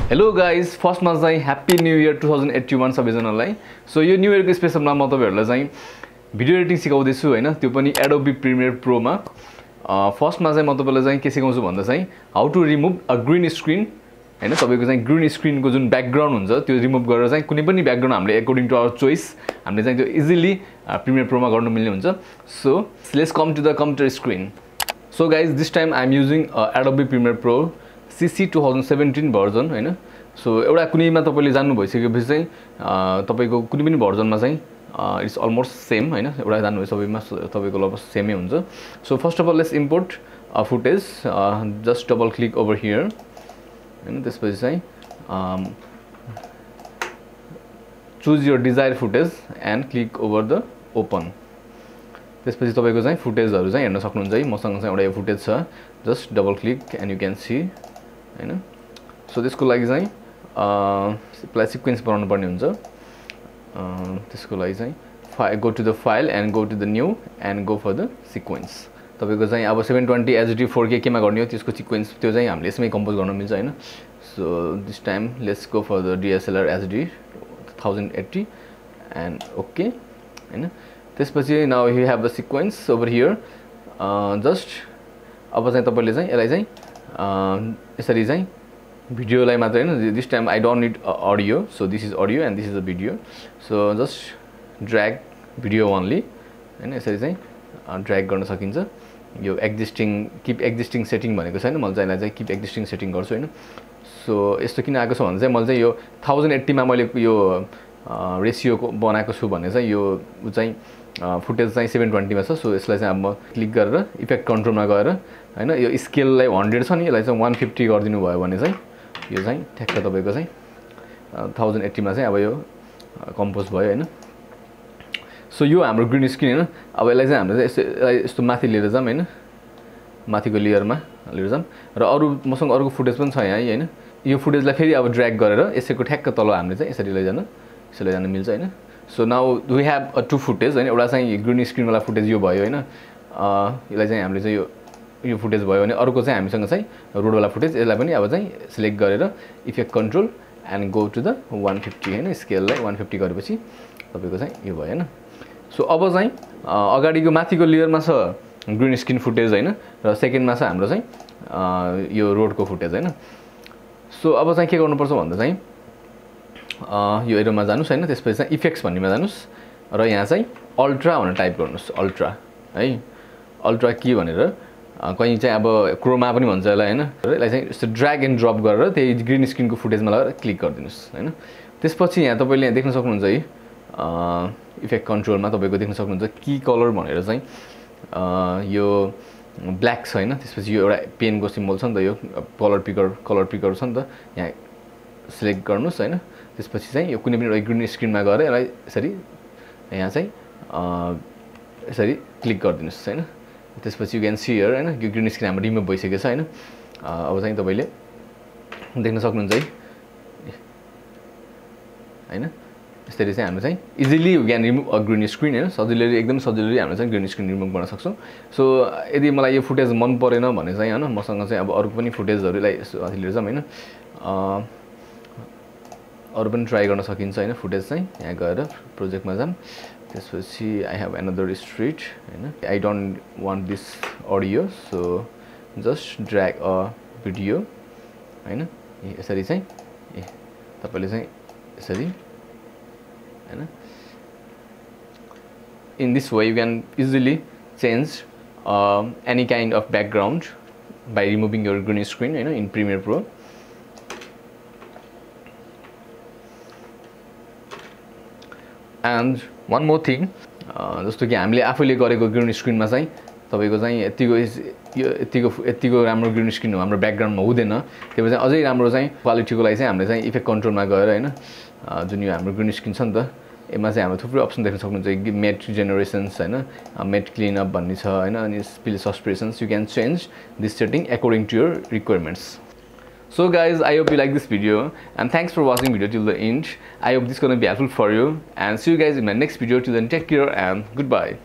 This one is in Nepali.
Hello guys, first मा चाहिँ Happy New Year 2081 सबैजनालाई. So यो न्यू इयरको स्पेशलमा म तपाईहरुलाई चाहिँ भिडियो एडिटिङ सिकाउँदै छु हैन, त्यो पनि Adobe Premiere Pro मा. फर्स्ट मा चाहिँ म तपाईलाई चाहिँ के सिकाउँछु भन्दा चाहिँ how to remove a green screen हैन, तपाईको चाहिँ ग्रीन स्क्रिन को जुन ब्याकग्राउन्ड हुन्छ त्यो रिमुभ गरेर चाहिँ कुनै पनि ब्याकग्राउन्ड हामीले अकॉर्डिङ टु आवर चोइस हामीले चाहिँ त्यो इजिली Premiere Pro मा गर्न मिल्ने हुन्छ. So let's come to the computer screen. So guys, this time I am using Adobe Premiere Pro CC 2017 version हैन. सो एउटा कुनैमा तपाईले जान्नु भइसकेपछि चाहिँ तपाईको कुनै पनि भर्जनमा चाहिँ इट्स अलमोस्ट सेम हैन, एउटा जान्नु भयो सबैमा तपाईको लगभग सेमै हुन्छ. So first of all let's import a footage. Just double click over here हैन. त्यसपछि चाहिँ choose your desire footage and click over the open. त्यसपछि तपाईको चाहिँ फुटेजहरु चाहिँ हेर्न सक्नुहुन्छ है. मसँग चाहिँ एउटा यो फुटेज छ. Just double click and you can see हैन. सो त्यसको लागि चाहिँ सिक्वेन्स बनाउनु पर्ने हुन्छ. त्यसको लागि चाहिँ go to the file and go to the new and go for the sequence. तपाईको चाहिँ अब 720 HD 4K केमा गर्ने हो त्यसको सिक्वेन्स त्यो चाहिँ हामीले यसमै कम्पोज गर्न मिल्छ हैन. So this time let's go for the DSLR HD 1080 and okay हैन. त्यसपछि now you have the sequence over here. Just अब चाहिँ तपाईले चाहिँ यसलाई चाहिँ यसरी चाहिँ भिडियोलाई मात्र हैन. This time I don't need audio. So this is audio and this is the video. So just drag video only हैन. यसरी चाहिँ ड्र्याग गर्न सकिन्छ. यो एक्जिस्टिङ किप एक्जिस्टिङ सेटिङ भनेको छैन, मैले चाहिँ यसलाई चाहिँ किप एक्जिस्टिङ सेटिङ गर्छु हैन. सो यस्तो किन आएको छ भने चाहिँ मैले चाहिँ यो 1080 मा मैले यो रेशियो बनाएको छु भने चाहिँ यो चाहिँ फुटेज चाहिँ 720 मा छ. सो यसलाई चाहिँ अब म क्लिक गरेर इफेक्ट कन्ट्रोलमा गएर हैन यो स्केललाई 100 छ नि, यसलाई चाहिँ 150 गरिदिनु भयो भने चाहिँ यो चाहिँ ठ्याक्क तपाईको चाहिँ 1080 मा चाहिँ अब यो कम्पोज भयो हैन. सो यो हाम्रो ग्रीन स्क्रिन हैन. अब यसलाई चाहिँ हामीले चाहिँ यस्तो माथि लिएर जाम हैन, माथिको लेयरमा लिएर जाम. र अरु मसँग अर्को फुटेज पनि छ यहाँ हैन. यो फुटेजलाई फेरि अब ड्र्याग गरेर यसैको ठ्याक्क तल हामीले चाहिँ यसरी लैजान मिल्छ हैन. So now we have to footage हैन. एउटा चाहिँ ग्रीन स्क्रिन वाला फुटेज यो भयो हैन. यसलाई चाहिँ हामीले चाहिँ यो फुटेज भयो भने अर्को चाहिँ हामीसँग चाहिँ रोड वाला फुटेज. यसलाई पनि अब चाहिँ सिलेक्ट गरेर effect control and go to the 150 हैन. स्केललाई 150 गरेपछि तपाईको चाहिँ यो भयो हैन. सो अब चाहिँ अगाडिको माथिको लेयरमा छ ग्रीन स्क्रिन फुटेज हैन, र सेकेन्डमा छ हाम्रो चाहिँ यो रोडको फुटेज हैन. सो अब चाहिँ के गर्नुपर्छ भन्दा चाहिँ यो एरोमा जानुस् हैन. त्यसपछि चाहिँ इफेक्ट्स भन्नेमा जानुस् र यहाँ चाहिँ अल्ट्रा भनेर टाइप गर्नुस्. अल्ट्रा है. अल्ट्रा के भनेर कहीं चाहिँ अब क्रोमा पनि भन्छ यसलाई हैन. यसलाई चाहिँ यस्तो ड्र्याग एन्ड ड्रप गरेर त्यही ग्रीन स्क्रिनको फुटेजमा लगाएर क्लिक गरिदिनुस् हैन. त्यसपछि यहाँ तपाईले यहाँ देख्न सक्नुहुन्छ है इफेक्ट कन्ट्रोलमा तपाईको देख्न सक्नुहुन्छ की कलर भनेर चाहिँ यो ब्ल्याक छ हैन. त्यसपछि यो एउटा पेनको सिम्बल छ नि त, यो कलर पिकर छ नि त. यहाँ सिलेक्ट गर्नुस् हैन. त्यसपछि चाहिँ यो कुनै पनि एउटा ग्रीन स्क्रिनमा गएर यसलाई यसरी यहाँ चाहिँ यसरी क्लिक गरिदिनुस् हैन. त्यसपछि यु क्यान सी हियर हैन यो ग्रीन स्क्रिन हाम्रो रिमुभ भइसकेको छ हैन. अब चाहिँ तपाईले देख्न सक्नुहुन्छ है हैन. यसरी चाहिँ हामी चाहिँ easily you can remove a green screen हैन. सजिलै एकदम सजिलै हामीले चाहिँ ग्रीन स्क्रिन रिमुभ गर्न सक्छौं. सो यदि मलाई यो फुटेज मन परेन भने चाहिँ हैन मसँग चाहिँ अब अरु पनि फुटेजहरुलाई अथि लिएर जाम हैन. अरु पनि ट्राई गर्न सकिन्छ हैन. फुटेज चाहिँ यहाँ गएर प्रोजेक्टमा जाम. त्यसपछि आई हेभ अनदर स्ट्रीट हैन. I don't want this audio. So just drag a video हैन. यसरी चाहिँ तपाईले चाहिँ यसरी हैन. In this way you can easily change any kind of background by removing your green screen हैन in Premiere Pro. And one more thing, जस्तो कि हामीले आफैले गरेको ग्रीन स्क्रिनमा चाहिँ तपाईको चाहिँ यतिको राम्रो ग्रीन स्क्रिन हो हाम्रो ब्याकग्राउन्डमा हुँदैन. त्यसपछि चाहिँ अझै राम्रो चाहिँ क्वालिटीको लागि चाहिँ हामीले चाहिँ इफेक्ट कन्ट्रोलमा गएर हैन जुन यो हाम्रो ग्रीन स्क्रिन छ नि त यसमा चाहिँ हाम्रो थुप्रै अप्सन देख्न सक्नुहुन्छ. मेट जेनेरेसन्स हैन, मेट क्लिनअप भन्ने छ हैन, अनि spill suspensions. You can change this setting according to your requirements. So guys, I hope you like this video and thanks for watching video till the end. I hope this is gonna be helpful for you and see you guys in my next video. Till then, take care and goodbye.